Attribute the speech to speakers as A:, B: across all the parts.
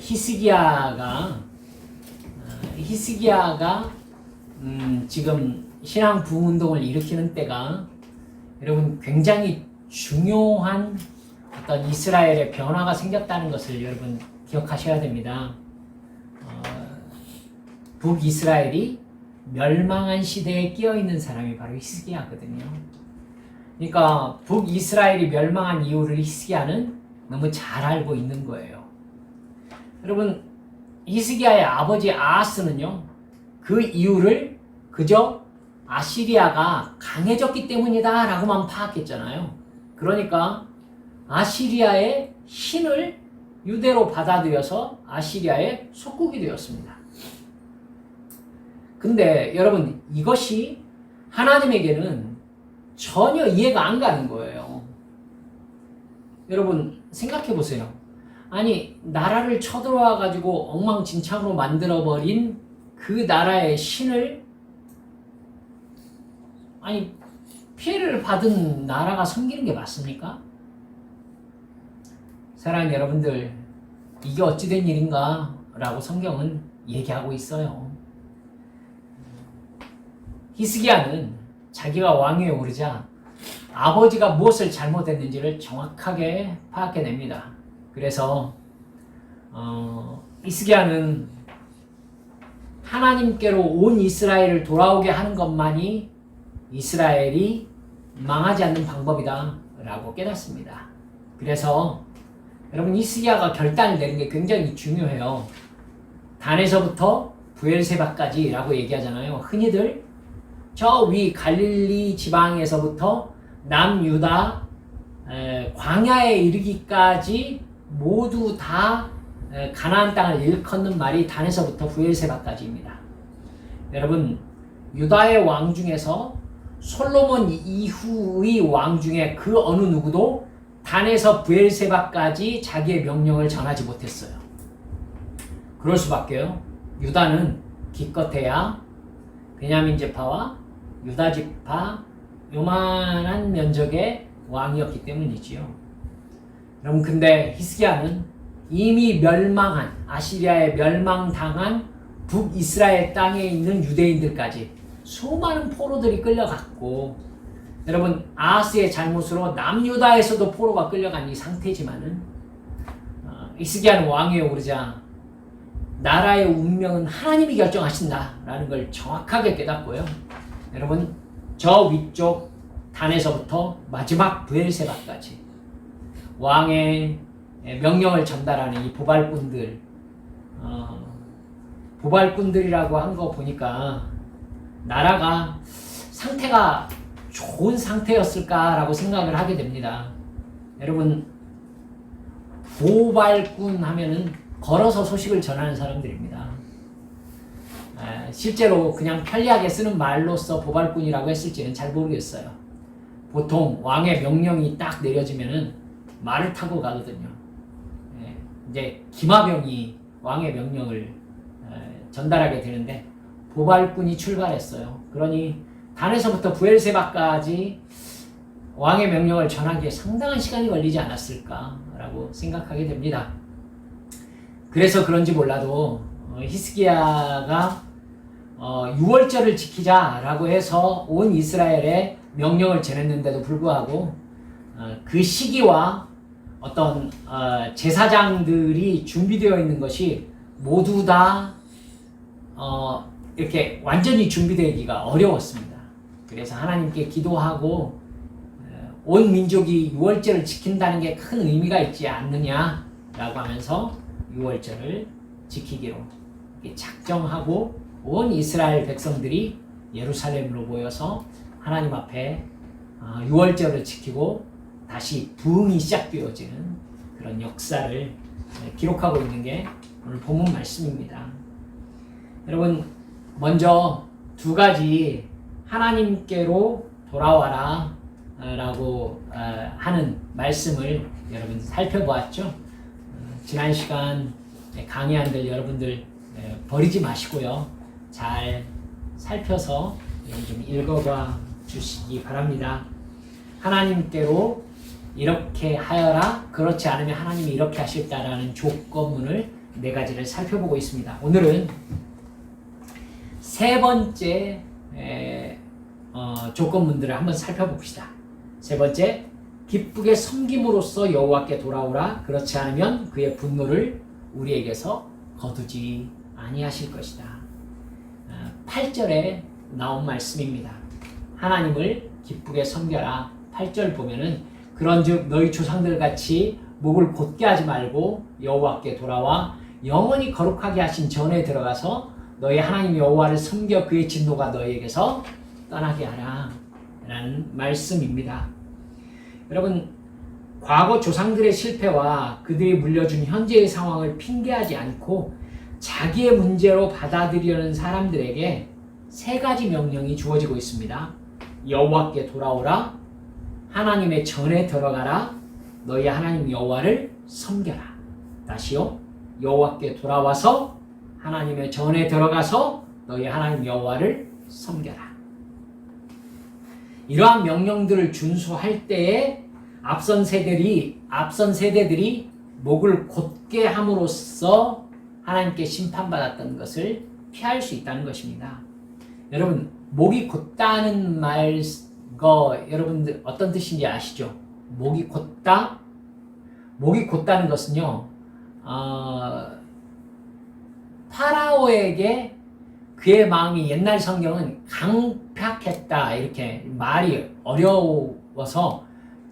A: 히스기야가 지금 신앙 부흥운동을 일으키는 때가 여러분 굉장히 중요한 어떤 이스라엘의 변화가 생겼다는 것을 여러분 기억하셔야 됩니다. 북이스라엘이 멸망한 시대에 끼어있는 사람이 바로 히스기야거든요. 그러니까 북이스라엘이 멸망한 이유를 히스기야는 너무 잘 알고 있는 거예요. 여러분, 히스기야의 아버지 아하스는요, 그 이유를 그저 아시리아가 강해졌기 때문이다 라고만 파악했잖아요. 그러니까 아시리아의 신을 유대로 받아들여서 아시리아의 속국이 되었습니다. 근데 여러분, 이것이 하나님에게는 전혀 이해가 안 가는 거예요. 여러분 생각해 보세요. 아니, 나라를 쳐들어와 가지고 엉망진창으로 만들어버린 그 나라의 신을, 아니, 피해를 받은 나라가 섬기는 게 맞습니까? 사랑하는 여러분들, 이게 어찌된 일인가 라고 성경은 얘기하고 있어요. 히스기야는 자기가 왕위에 오르자 아버지가 무엇을 잘못했는지를 정확하게 파악해냅니다. 그래서 히스기야는 하나님께로 온 이스라엘을 돌아오게 하는 것만이 이스라엘이 망하지 않는 방법이다 라고 깨닫습니다. 그래서 여러분, 히스기야가 결단을 내린 게 굉장히 중요해요. 단에서부터 브엘세바까지 라고 얘기하잖아요. 흔히들 저 위 갈릴리 지방에서부터 남유다 광야에 이르기까지 모두 다 가나안 땅을 일컫는 말이 단에서부터 브엘세바까지입니다. 여러분, 유다의 왕 중에서 솔로몬 이후의 왕 중에 그 어느 누구도 단에서 브엘세바까지 자기의 명령을 전하지 못했어요. 그럴 수밖에요. 유다는 기껏해야 베냐민 지파와 유다 지파 요만한 면적의 왕이었기 때문이지요. 여러분, 근데 히스기야는 이미 멸망한, 아시리아에 멸망당한 북이스라엘 땅에 있는 유대인들까지 수많은 포로들이 끌려갔고, 여러분, 아하스의 잘못으로 남유다에서도 포로가 끌려간 이 상태지만은 히스기야는 왕위에 오르자 나라의 운명은 하나님이 결정하신다라는 걸 정확하게 깨닫고요. 여러분, 저 위쪽 단에서부터 마지막 브엘세바까지 왕의 명령을 전달하는 이 보발꾼들이라고 한 거 보니까 나라가 상태가 좋은 상태였을까라고 생각을 하게 됩니다. 여러분, 보발꾼 하면은 걸어서 소식을 전하는 사람들입니다. 실제로 그냥 편리하게 쓰는 말로서 보발꾼이라고 했을지는 잘 모르겠어요. 보통 왕의 명령이 딱 내려지면은 말을 타고 가거든요. 이제 기마병이 왕의 명령을 전달하게 되는데 보발꾼이 출발했어요. 그러니 단에서부터 브엘세바까지 왕의 명령을 전하기에 상당한 시간이 걸리지 않았을까라고 생각하게 됩니다. 그래서 그런지 몰라도 히스기야가 유월절을 지키자라고 해서 온 이스라엘에 명령을 전했는데도 불구하고 그 시기와 어떤 제사장들이 준비되어 있는 것이 모두 다 이렇게 완전히 준비되기가 어려웠습니다. 그래서 하나님께 기도하고 온 민족이 유월절을 지킨다는 게 큰 의미가 있지 않느냐라고 하면서 유월절을 지키기로 작정하고 온 이스라엘 백성들이 예루살렘으로 모여서 하나님 앞에 유월절을 지키고 다시 부흥이 시작되어지는 그런 역사를 기록하고 있는 게 오늘 본문 말씀입니다. 여러분, 먼저 두 가지 하나님께로 돌아와라 라고 하는 말씀을 여러분 살펴보았죠. 지난 시간 강의한들 여러분들 버리지 마시고요. 잘 살펴서 좀 읽어봐 주시기 바랍니다. 하나님께로 이렇게 하여라, 그렇지 않으면 하나님이 이렇게 하실다라는 조건문을 네 가지를 살펴보고 있습니다. 오늘은 세 번째 조건문들을 한번 살펴봅시다. 세 번째, 기쁘게 섬김으로써 여호와께 돌아오라. 그렇지 않으면 그의 분노를 우리에게서 거두지 아니하실 것이다. 8절에 나온 말씀입니다. 하나님을 기쁘게 섬겨라. 8절 보면은 그런즉 너희 조상들 같이 목을 곧게 하지 말고 여호와께 돌아와 영원히 거룩하게 하신 전에 들어가서 너희 하나님 여호와를 섬겨 그의 진노가 너희에게서 떠나게 하라 라는 말씀입니다. 여러분, 과거 조상들의 실패와 그들이 물려준 현재의 상황을 핑계하지 않고 자기의 문제로 받아들이려는 사람들에게 세 가지 명령이 주어지고 있습니다. 여호와께 돌아오라, 하나님의 전에 들어가라, 너희 하나님 여호와를 섬겨라. 다시요, 여호와께 돌아와서 하나님의 전에 들어가서 너희 하나님 여호와를 섬겨라. 이러한 명령들을 준수할 때에 앞선 세대들이 목을 곧게 함으로써 하나님께 심판받았던 것을 피할 수 있다는 것입니다. 여러분, 목이 곧다는 여러분들 어떤 뜻인지 아시죠? 목이 곧다? 목이 곧다는 것은요, 파라오에게 그의 마음이, 옛날 성경은 강팍했다 이렇게 말이 어려워서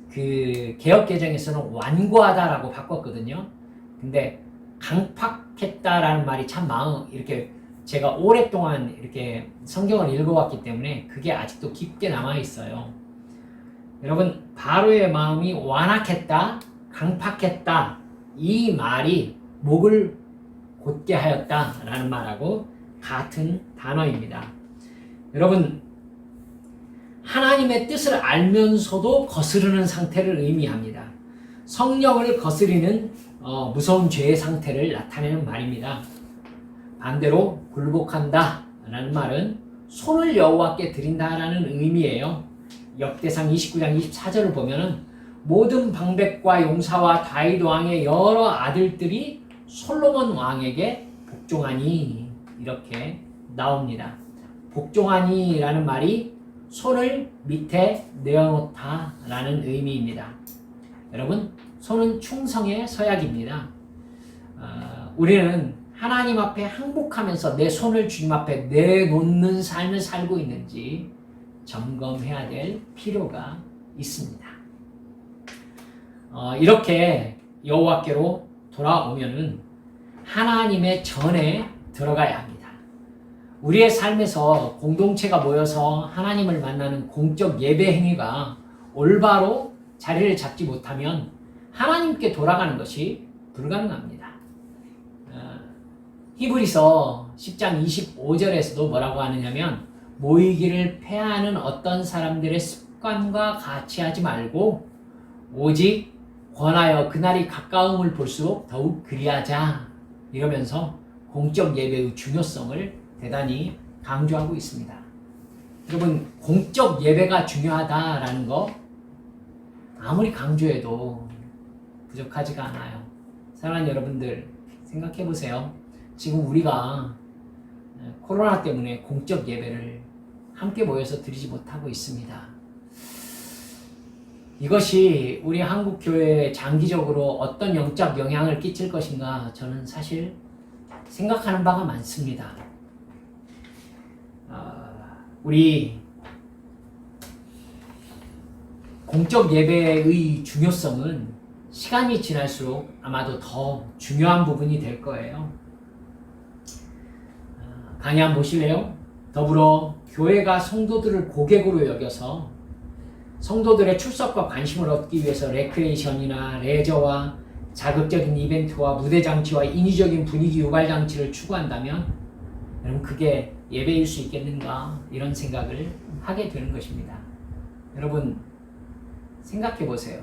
A: 그 개역개정에서는 완고하다라고 바꿨거든요. 근데 강팍했다라는 말이 참 이렇게 제가 오랫동안 이렇게 성경을 읽어왔기 때문에 그게 아직도 깊게 남아있어요. 여러분, 바로의 마음이 완악했다, 강팍했다, 이 말이 목을 곧게 하였다라는 말하고 같은 단어입니다. 여러분, 하나님의 뜻을 알면서도 거스르는 상태를 의미합니다. 성령을 거스리는 무서운 죄의 상태를 나타내는 말입니다. 반대로 굴복한다 라는 말은 손을 여호와께 드린다라는 의미예요. 역대상 29장 24절을 보면은 모든 방백과 용사와 다윗 왕의 여러 아들들이 솔로몬 왕에게 복종하니 이렇게 나옵니다. 복종하니라는 말이 손을 밑에 내어놓다 라는 의미입니다. 여러분, 손은 충성의 서약입니다. 우리는 하나님 앞에 항복하면서 내 손을 주님 앞에 내놓는 삶을 살고 있는지 점검해야 될 필요가 있습니다. 이렇게 여호와께로 돌아오면은 하나님의 전에 들어가야 합니다. 우리의 삶에서 공동체가 모여서 하나님을 만나는 공적 예배 행위가 올바로 자리를 잡지 못하면 하나님께 돌아가는 것이 불가능합니다. 히브리서 10장 25절에서도 뭐라고 하느냐면 모이기를 패하는 어떤 사람들의 습관과 같이 하지 말고 오직 권하여 그날이 가까움을 볼수록 더욱 그리하자 이러면서 공적 예배의 중요성을 대단히 강조하고 있습니다. 여러분, 공적 예배가 중요하다라는 거 아무리 강조해도 부족하지가 않아요. 사랑하는 여러분들, 생각해 보세요. 지금 우리가 코로나 때문에 공적 예배를 함께 모여서 드리지 못하고 있습니다. 이것이 우리 한국 교회에 장기적으로 어떤 영적 영향을 끼칠 것인가 저는 사실 생각하는 바가 많습니다. 우리 공적 예배의 중요성은 시간이 지날수록 아마도 더 중요한 부분이 될 거예요. 강의 한번 보실래요? 더불어 교회가 성도들을 고객으로 여겨서 성도들의 출석과 관심을 얻기 위해서 레크레이션이나 레저와 자극적인 이벤트와 무대 장치와 인위적인 분위기 유발 장치를 추구한다면 여러분, 그게 예배일 수 있겠는가 이런 생각을 하게 되는 것입니다. 여러분, 생각해 보세요.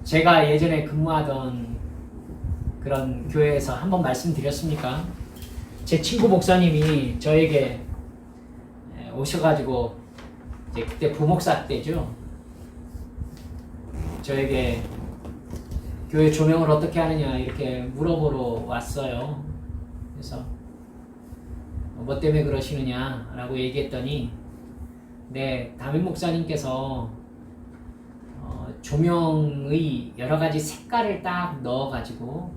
A: 제가 예전에 근무하던 그런 교회에서 한번 말씀드렸습니까? 제 친구 목사님이 저에게 오셔가지고 이제 그때 부목사 때죠. 저에게 교회 조명을 어떻게 하느냐 이렇게 물어보러 왔어요. 그래서 뭐 때문에 그러시느냐라고 얘기했더니 네, 담임 목사님께서 조명의 여러 가지 색깔을 딱 넣어가지고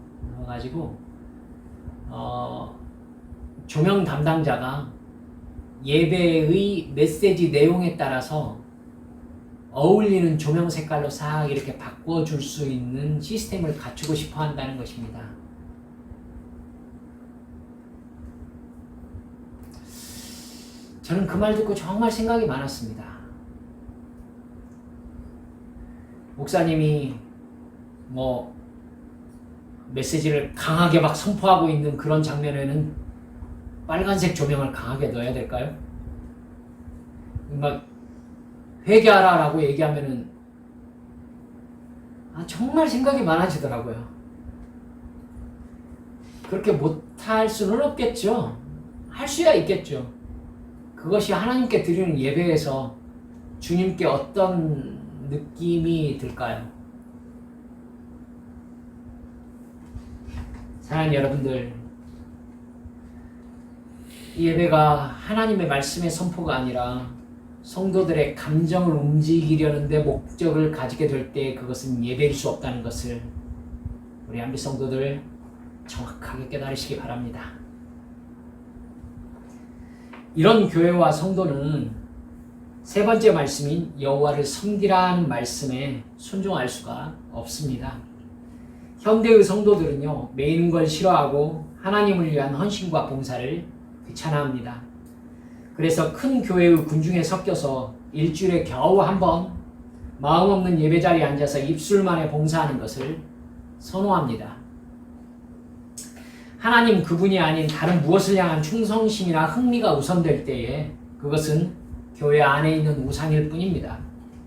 A: 조명 담당자가 예배의 메시지 내용에 따라서 어울리는 조명 색깔로 싹 이렇게 바꿔줄 수 있는 시스템을 갖추고 싶어 한다는 것입니다. 저는 그 말 듣고 정말 생각이 많았습니다. 목사님이 뭐 메시지를 강하게 막 선포하고 있는 그런 장면에는 빨간색 조명을 강하게 넣어야 될까요? 막 회개하라 라고 얘기하면은 정말 생각이 많아지더라고요. 그렇게 못할 수는 없겠죠. 할 수야 있겠죠. 그것이 하나님께 드리는 예배에서 주님께 어떤 느낌이 들까요? 사랑하는 여러분들, 이 예배가 하나님의 말씀의 선포가 아니라 성도들의 감정을 움직이려는 데 목적을 가지게 될 때 그것은 예배일 수 없다는 것을 우리 한빛 성도들 정확하게 깨달으시기 바랍니다. 이런 교회와 성도는 세 번째 말씀인 여호와를 섬기라는 말씀에 순종할 수가 없습니다. 현대의 성도들은요, 매이는 걸 싫어하고 하나님을 위한 헌신과 봉사를 귀찮아합니다. 그래서 큰 교회의 군중에 섞여서 일주일에 겨우 한 번 마음 없는 예배 자리에 앉아서 입술만에 봉사하는 것을 선호합니다. 하나님 그분이 아닌 다른 무엇을 향한 충성심이나 흥미가 우선될 때에 그것은 교회 안에 있는 우상일 뿐입니다.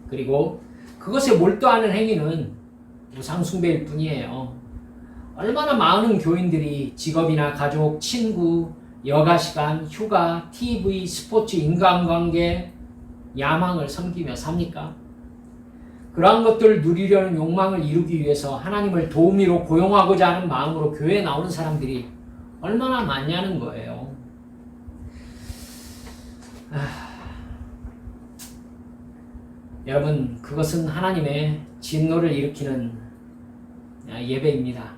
A: 그리고 그것에 몰두하는 행위는 우상 숭배일 뿐이에요. 얼마나 많은 교인들이 직업이나 가족, 친구, 여가 시간, 휴가, TV, 스포츠, 인간관계, 야망을 섬기며 삽니까? 그러한 것들을 누리려는 욕망을 이루기 위해서 하나님을 도우미로 고용하고자 하는 마음으로 교회에 나오는 사람들이 얼마나 많냐는 거예요. 여러분, 그것은 하나님의 진노를 일으키는 예배입니다.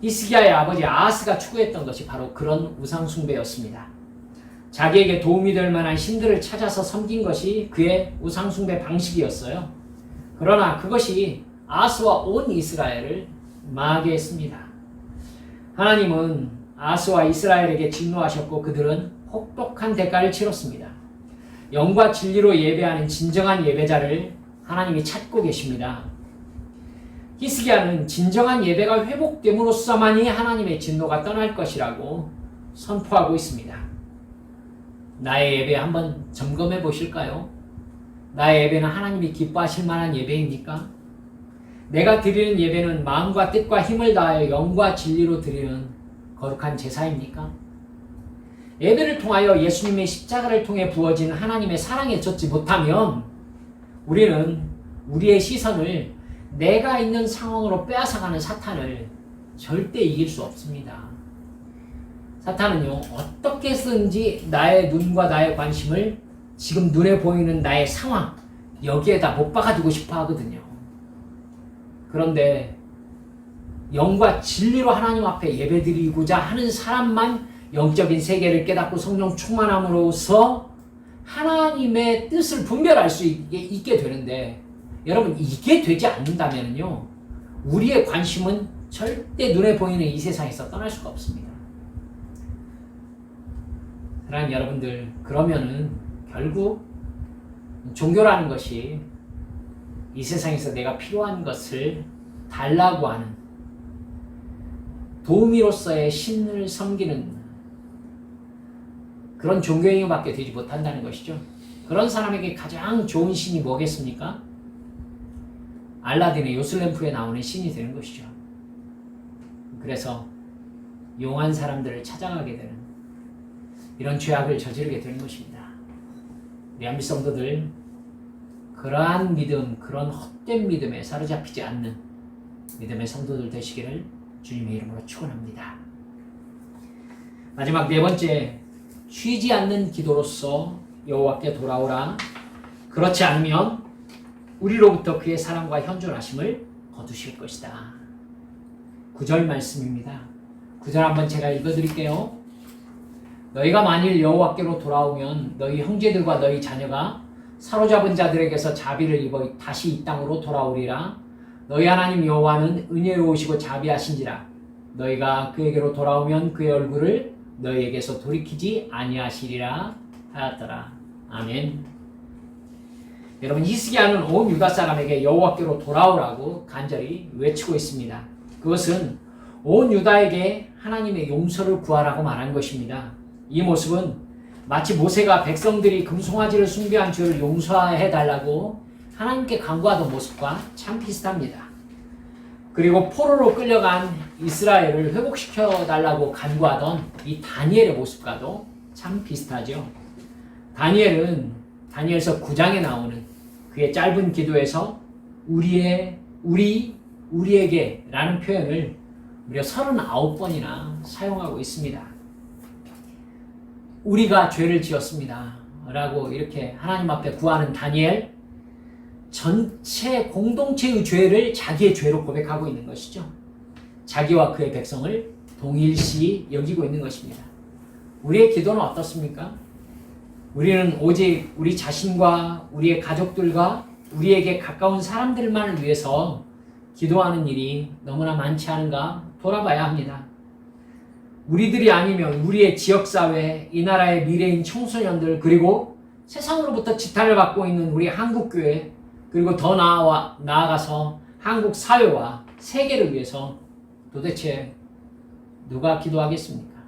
A: 히스기야의 아버지 아하스가 추구했던 것이 바로 그런 우상 숭배였습니다. 자기에게 도움이 될 만한 신들을 찾아서 섬긴 것이 그의 우상 숭배 방식이었어요. 그러나 그것이 아하스와 온 이스라엘을 망하게 했습니다. 하나님은 아하스와 이스라엘에게 진노하셨고 그들은 혹독한 대가를 치렀습니다. 영과 진리로 예배하는 진정한 예배자를 하나님이 찾고 계십니다. 히스기야는 진정한 예배가 회복됨으로써만이 하나님의 진노가 떠날 것이라고 선포하고 있습니다. 나의 예배 한번 점검해 보실까요? 나의 예배는 하나님이 기뻐하실 만한 예배입니까? 내가 드리는 예배는 마음과 뜻과 힘을 다하여 영과 진리로 드리는 거룩한 제사입니까? 예배를 통하여 예수님의 십자가를 통해 부어진 하나님의 사랑에 젖지 못하면 우리는 우리의 시선을 내가 있는 상황으로 빼앗아가는 사탄을 절대 이길 수 없습니다. 사탄은요, 어떻게 해서든지 나의 눈과 나의 관심을 지금 눈에 보이는 나의 상황, 여기에다 못 박아두고 싶어 하거든요. 그런데 영과 진리로 하나님 앞에 예배드리고자 하는 사람만 영적인 세계를 깨닫고 성령 충만함으로써 하나님의 뜻을 분별할 수 있게 되는데, 여러분, 이게 되지 않는다면요, 우리의 관심은 절대 눈에 보이는 이 세상에서 떠날 수가 없습니다. 사랑하는 여러분들, 그러면은 결국 종교라는 것이 이 세상에서 내가 필요한 것을 달라고 하는 도우미로서의 신을 섬기는 그런 종교행위밖에 되지 못한다는 것이죠. 그런 사람에게 가장 좋은 신이 뭐겠습니까? 알라딘의 요술램프에 나오는 신이 되는 것이죠. 그래서 용한 사람들을 찾아가게 되는 이런 죄악을 저지르게 되는 것입니다. 우리 한빛 성도들, 그러한 믿음, 그런 헛된 믿음에 사로잡히지 않는 믿음의 성도들 되시기를 주님의 이름으로 축원합니다. 마지막 네 번째, 쉬지 않는 기도로서 여호와께 돌아오라. 그렇지 않으면 우리로부터 그의 사랑과 현존하심을 거두실 것이다. 9절 말씀입니다. 9절 한번 제가 읽어드릴게요. 너희가 만일 여호와께로 돌아오면 너희 형제들과 너희 자녀가 사로잡은 자들에게서 자비를 입어 다시 이 땅으로 돌아오리라. 너희 하나님 여호와는 은혜로우시고 자비하신지라. 너희가 그에게로 돌아오면 그의 얼굴을 너희에게서 돌이키지 아니하시리라 하였더라. 아멘. 여러분, 히스기야는 온 유다 사람에게 여호와께로 돌아오라고 간절히 외치고 있습니다. 그것은 온 유다에게 하나님의 용서를 구하라고 말한 것입니다. 이 모습은 마치 모세가 백성들이 금송아지를 숭배한 죄를 용서해달라고 하나님께 간구하던 모습과 참 비슷합니다. 그리고 포로로 끌려간 이스라엘을 회복시켜달라고 간구하던 이 다니엘의 모습과도 참 비슷하죠. 다니엘은 다니엘서 9장에 나오는 그의 짧은 기도에서 우리에게 라는 표현을 무려 39번이나 사용하고 있습니다. 우리가 죄를 지었습니다 라고 이렇게 하나님 앞에 구하는 다니엘, 전체 공동체의 죄를 자기의 죄로 고백하고 있는 것이죠. 자기와 그의 백성을 동일시 여기고 있는 것입니다. 우리의 기도는 어떻습니까? 우리는 오직 우리 자신과 우리의 가족들과 우리에게 가까운 사람들만을 위해서 기도하는 일이 너무나 많지 않은가 돌아봐야 합니다. 우리들이 아니면 우리의 지역사회, 이 나라의 미래인 청소년들, 그리고 세상으로부터 지탄을 받고 있는 우리 한국교회, 그리고 더 나아가서 한국 사회와 세계를 위해서 도대체 누가 기도하겠습니까?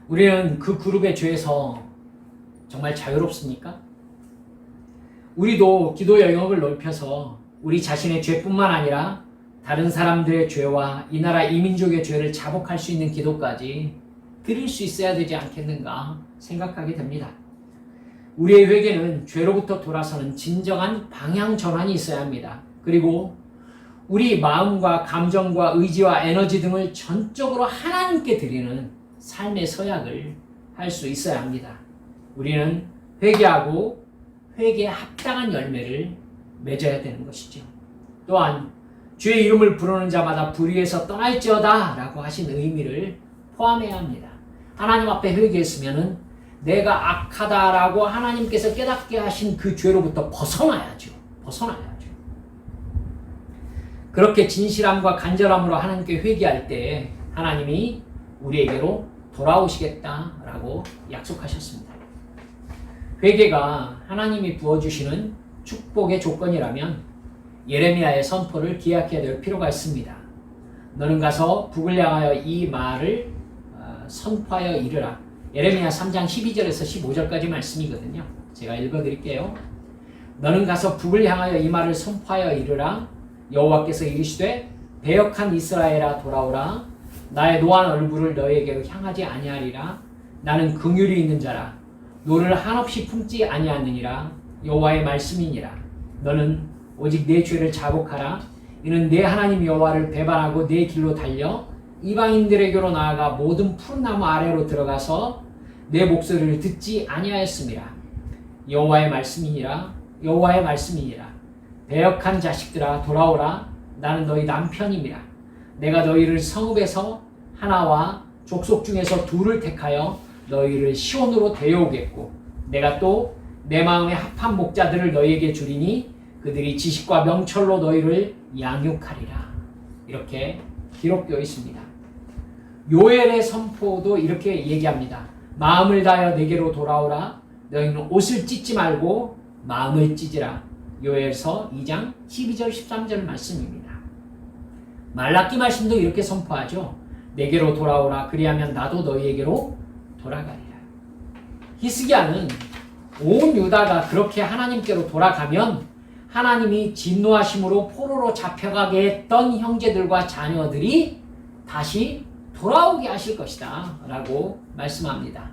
A: 우리는 그 그룹의 죄에서 정말 자유롭습니까? 우리도 기도 영역을 넓혀서 우리 자신의 죄뿐만 아니라 다른 사람들의 죄와 이 나라 이민족의 죄를 자복할 수 있는 기도까지 드릴 수 있어야 되지 않겠는가 생각하게 됩니다. 우리의 회개는 죄로부터 돌아서는 진정한 방향 전환이 있어야 합니다. 그리고 우리 마음과 감정과 의지와 에너지 등을 전적으로 하나님께 드리는 삶의 서약을 할 수 있어야 합니다. 우리는 회개하고 회개에 합당한 열매를 맺어야 되는 것이죠. 또한 주의 이름을 부르는 자마다 불의에서 떠날지어다 라고 하신 의미를 포함해야 합니다. 하나님 앞에 회개했으면 내가 악하다라고 하나님께서 깨닫게 하신 그 죄로부터 벗어나야죠. 그렇게 진실함과 간절함으로 하나님께 회개할 때 하나님이 우리에게로 돌아오시겠다라고 약속하셨습니다. 회개가 하나님이 부어주시는 축복의 조건이라면 예레미야의 선포를 기약해야 될 필요가 있습니다. 너는 가서 북을 향하여 이 말을 선포하여 이르라. 예레미야 3장 12절에서 15절까지 말씀이거든요. 제가 읽어드릴게요. 너는 가서 북을 향하여 이 말을 선포하여 이르라. 여호와께서 이르시되 배역한 이스라엘아 돌아오라. 나의 노한 얼굴을 너희에게로 향하지 아니하리라. 나는 긍휼이 있는 자라. 노를 한없이 품지 아니하느니라. 여호와의 말씀이니라. 너는 오직 내 죄를 자복하라. 이는 내 하나님 여호와를 배반하고 내 길로 달려 이방인들에게로 나아가 모든 푸른 나무 아래로 들어가서 내 목소리를 듣지 아니하였음이라. 여호와의 말씀이니라. 배역한 자식들아 돌아오라. 나는 너희 남편임이라. 내가 너희를 성읍에서 하나와 족속 중에서 둘을 택하여 너희를 시온으로 데려오겠고 내가 또 내 마음에 합한 목자들을 너희에게 주리니 그들이 지식과 명철로 너희를 양육하리라. 이렇게 기록되어 있습니다. 요엘의 선포도 이렇게 얘기합니다. 마음을 다하여 내게로 돌아오라. 너희는 옷을 찢지 말고 마음을 찢으라. 요엘서 2장 12절 13절 말씀입니다. 말라기 말씀도 이렇게 선포하죠. 내게로 돌아오라. 그리하면 나도 너희에게로 돌아가리라. 히스기야는 온 유다가 그렇게 하나님께로 돌아가면 하나님이 진노하심으로 포로로 잡혀가게 했던 형제들과 자녀들이 다시 돌아오게 하실 것이다 라고 말씀합니다.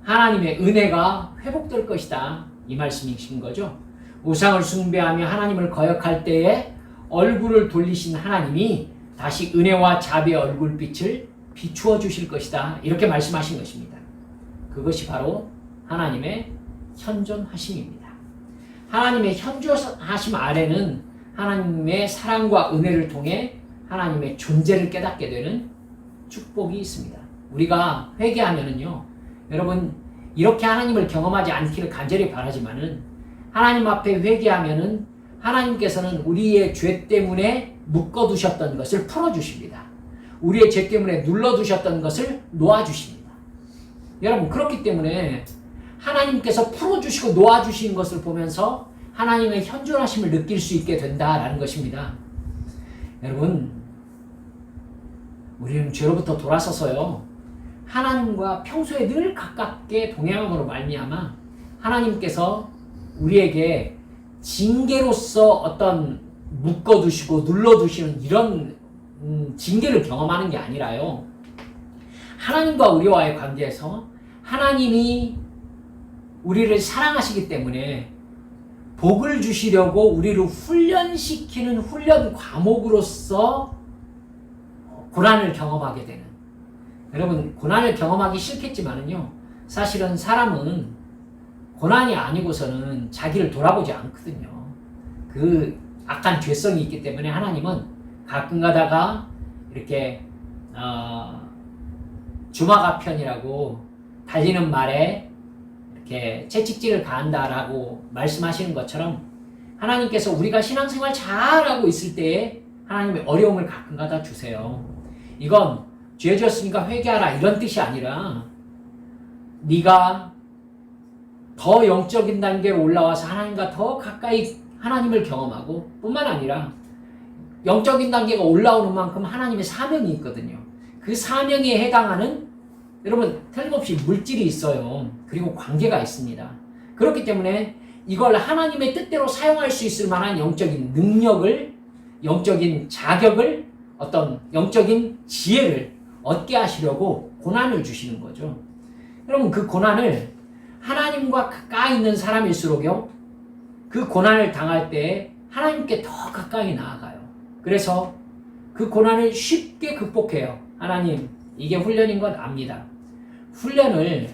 A: 하나님의 은혜가 회복될 것이다 이 말씀이신 거죠. 우상을 숭배하며 하나님을 거역할 때에 얼굴을 돌리신 하나님이 다시 은혜와 자비의 얼굴빛을 비추어 주실 것이다. 이렇게 말씀하신 것입니다. 그것이 바로 하나님의 현존하심입니다. 하나님의 현존하심 아래는 하나님의 사랑과 은혜를 통해 하나님의 존재를 깨닫게 되는 축복이 있습니다. 우리가 회개하면은요, 여러분 이렇게 하나님을 경험하지 않기를 간절히 바라지만은 하나님 앞에 회개하면은 하나님께서는 우리의 죄 때문에 묶어두셨던 것을 풀어주십니다. 우리의 죄 때문에 눌러두셨던 것을 놓아주십니다. 여러분 그렇기 때문에 하나님께서 풀어주시고 놓아주시는 것을 보면서 하나님의 현존하심을 느낄 수 있게 된다라는 것입니다. 여러분 우리는 죄로부터 돌아서서요 하나님과 평소에 늘 가깝게 동행함으로 말미암아 하나님께서 우리에게 징계로서 어떤 묶어두시고 눌러두시는 이런 징계를 경험하는 게 아니라요, 하나님과 우리와의 관계에서 하나님이 우리를 사랑하시기 때문에 복을 주시려고 우리를 훈련시키는 훈련 과목으로서 고난을 경험하게 되는, 여러분 고난을 경험하기 싫겠지만은요 사실은 사람은 고난이 아니고서는 자기를 돌아보지 않거든요. 그 악한 죄성이 있기 때문에 하나님은 가끔 가다가 이렇게 주마가편이라고 달리는 말에 이렇게 채찍질을 가한다라고 말씀하시는 것처럼 하나님께서 우리가 신앙생활 잘하고 있을 때에 하나님의 어려움을 가끔 가다 주세요. 이건 죄 지었으니까 회개하라 이런 뜻이 아니라 네가 더 영적인 단계로 올라와서 하나님과 더 가까이 하나님을 경험하고 뿐만 아니라 영적인 단계가 올라오는 만큼 하나님의 사명이 있거든요. 그 사명에 해당하는 여러분 틀림없이 물질이 있어요. 그리고 관계가 있습니다. 그렇기 때문에 이걸 하나님의 뜻대로 사용할 수 있을 만한 영적인 능력을, 영적인 자격을, 어떤 영적인 지혜를 얻게 하시려고 고난을 주시는 거죠. 여러분 그 고난을 하나님과 가까이 있는 사람일수록요 그 고난을 당할 때 하나님께 더 가까이 나아가요. 그래서 그 고난을 쉽게 극복해요. 하나님 이게 훈련인 건 압니다. 훈련을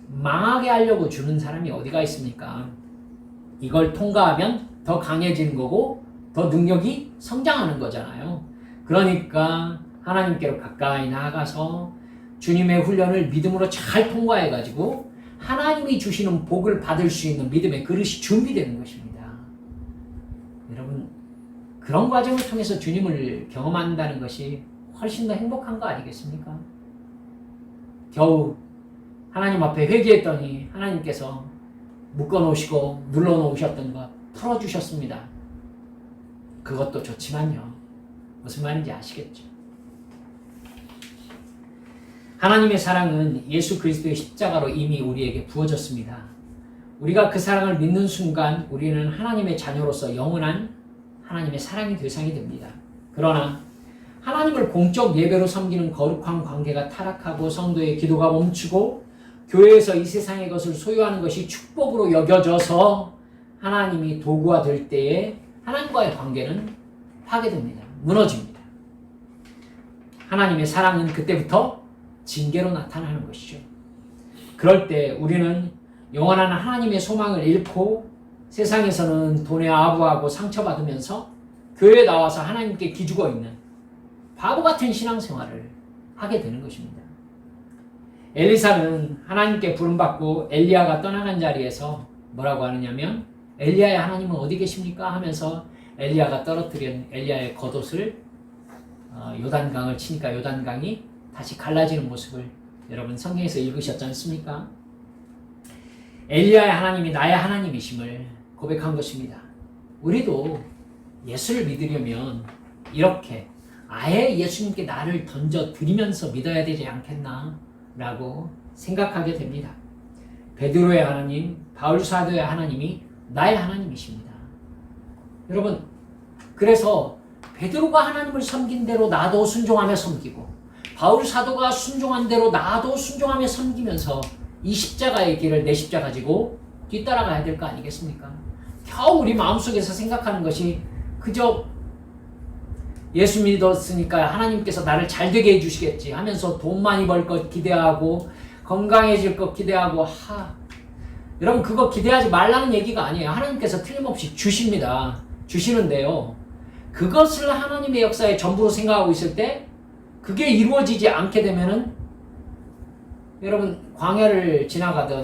A: 망하게 하려고 주는 사람이 어디가 있습니까? 이걸 통과하면 더 강해지는 거고 더 능력이 성장하는 거잖아요. 그러니까 하나님께로 가까이 나아가서 주님의 훈련을 믿음으로 잘 통과해가지고 하나님이 주시는 복을 받을 수 있는 믿음의 그릇이 준비되는 것입니다. 여러분 그런 과정을 통해서 주님을 경험한다는 것이 훨씬 더 행복한 거 아니겠습니까? 겨우 하나님 앞에 회개했더니 하나님께서 묶어놓으시고 눌러놓으셨던 것 풀어주셨습니다. 그것도 좋지만요, 무슨 말인지 아시겠죠? 하나님의 사랑은 예수 그리스도의 십자가로 이미 우리에게 부어졌습니다. 우리가 그 사랑을 믿는 순간 우리는 하나님의 자녀로서 영원한 하나님의 사랑의 대상이 됩니다. 그러나 하나님을 공적 예배로 섬기는 거룩한 관계가 타락하고 성도의 기도가 멈추고 교회에서 이 세상의 것을 소유하는 것이 축복으로 여겨져서 하나님이 도구가 될 때에 하나님과의 관계는 파괴됩니다. 무너집니다. 하나님의 사랑은 그때부터 징계로 나타나는 것이죠. 그럴 때 우리는 영원한 하나님의 소망을 잃고 세상에서는 돈에 아부하고 상처받으면서 교회에 나와서 하나님께 기죽어 있는 바보 같은 신앙생활을 하게 되는 것입니다. 엘리사는 하나님께 부름받고 엘리야가 떠나간 자리에서 뭐라고 하느냐면 엘리야의 하나님은 어디 계십니까? 하면서 엘리야가 떨어뜨린 엘리야의 겉옷을 요단강을 치니까 요단강이 다시 갈라지는 모습을 여러분 성경에서 읽으셨지 않습니까? 엘리야의 하나님이 나의 하나님이심을 고백한 것입니다. 우리도 예수를 믿으려면 이렇게 아예 예수님께 나를 던져드리면서 믿어야 되지 않겠나 라고 생각하게 됩니다. 베드로의 하나님, 바울 사도의 하나님이 나의 하나님이십니다. 여러분 그래서 베드로가 하나님을 섬긴 대로 나도 순종하며 섬기고 바울 사도가 순종한 대로 나도 순종하며 섬기면서 이 십자가의 길을 내 십자가 가지고 뒤따라가야 될 거 아니겠습니까? 겨우 우리 마음속에서 생각하는 것이 그저 예수 믿었으니까 하나님께서 나를 잘 되게 해주시겠지 하면서 돈 많이 벌 것 기대하고 건강해질 것 기대하고 여러분 그거 기대하지 말라는 얘기가 아니에요. 하나님께서 틀림없이 주십니다. 주시는데요. 그것을 하나님의 역사의 전부로 생각하고 있을 때 그게 이루어지지 않게 되면은 여러분 광야를 지나가던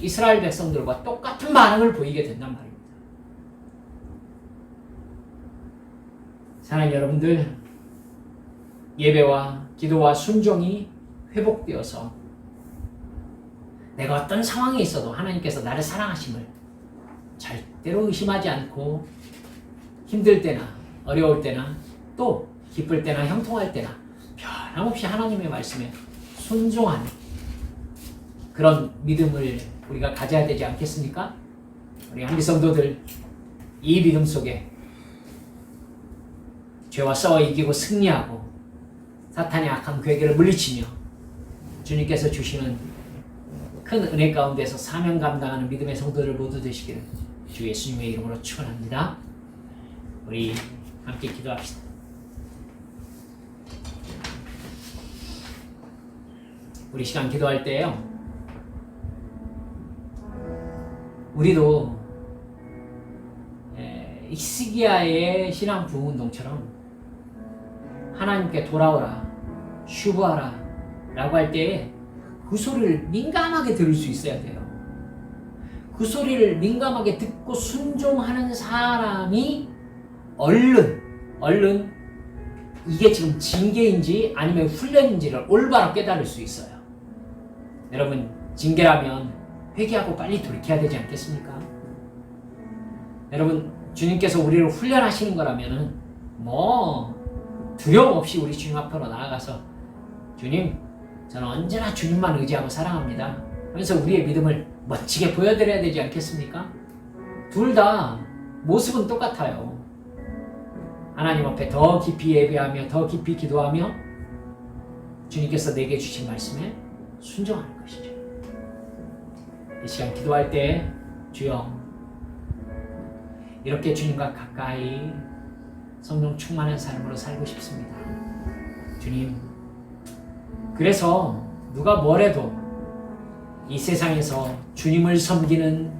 A: 이스라엘 백성들과 똑같은 반응을 보이게 된단 말입니다. 사랑하는 여러분들, 예배와 기도와 순종이 회복되어서 내가 어떤 상황에 있어도 하나님께서 나를 사랑하심을 절대로 의심하지 않고 힘들 때나 어려울 때나 또 기쁠 때나 형통할 때나 변함없이 하나님의 말씀에 순종하는 그런 믿음을 우리가 가져야 되지 않겠습니까? 우리 한비 성도들 이 믿음 속에 죄와 싸워 이기고 승리하고 사탄의 악한 괴계를 물리치며 주님께서 주시는 큰 은혜 가운데서 사명 감당하는 믿음의 성도들 모두 되시기를 주 예수님의 이름으로 축원합니다. 우리 함께 기도합시다. 우리 시간 기도할 때요, 우리도 히스기야의 신앙 부흥운동처럼 하나님께 돌아오라, 슈브하라 라고 할 때에 그 소리를 민감하게 들을 수 있어야 돼요. 그 소리를 민감하게 듣고 순종하는 사람이 얼른 이게 지금 징계인지 아니면 훈련인지를 올바로 깨달을 수 있어요. 여러분, 징계라면 회개하고 빨리 돌이켜야 되지 않겠습니까? 여러분, 주님께서 우리를 훈련하시는 거라면은 두려움 없이 우리 주님 앞으로 나아가서 주님, 저는 언제나 주님만 의지하고 사랑합니다 하면서 우리의 믿음을 멋지게 보여드려야 되지 않겠습니까? 둘 다 모습은 똑같아요. 하나님 앞에 더 깊이 예배하며 더 깊이 기도하며 주님께서 내게 주신 말씀에 순종하는 것이죠. 이 시간 기도할 때 주여, 이렇게 주님과 가까이 성령 충만한 삶으로 살고 싶습니다. 주님, 그래서 누가 뭐래도 이 세상에서 주님을 섬기는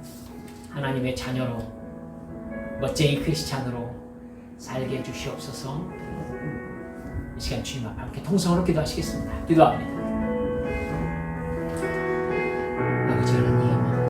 A: 하나님의 자녀로, 멋쟁이 크리스찬으로 살게 해주시옵소서. 이 시간 주님 앞에 함께 통성으로 기도하시겠습니다. 기도합니다.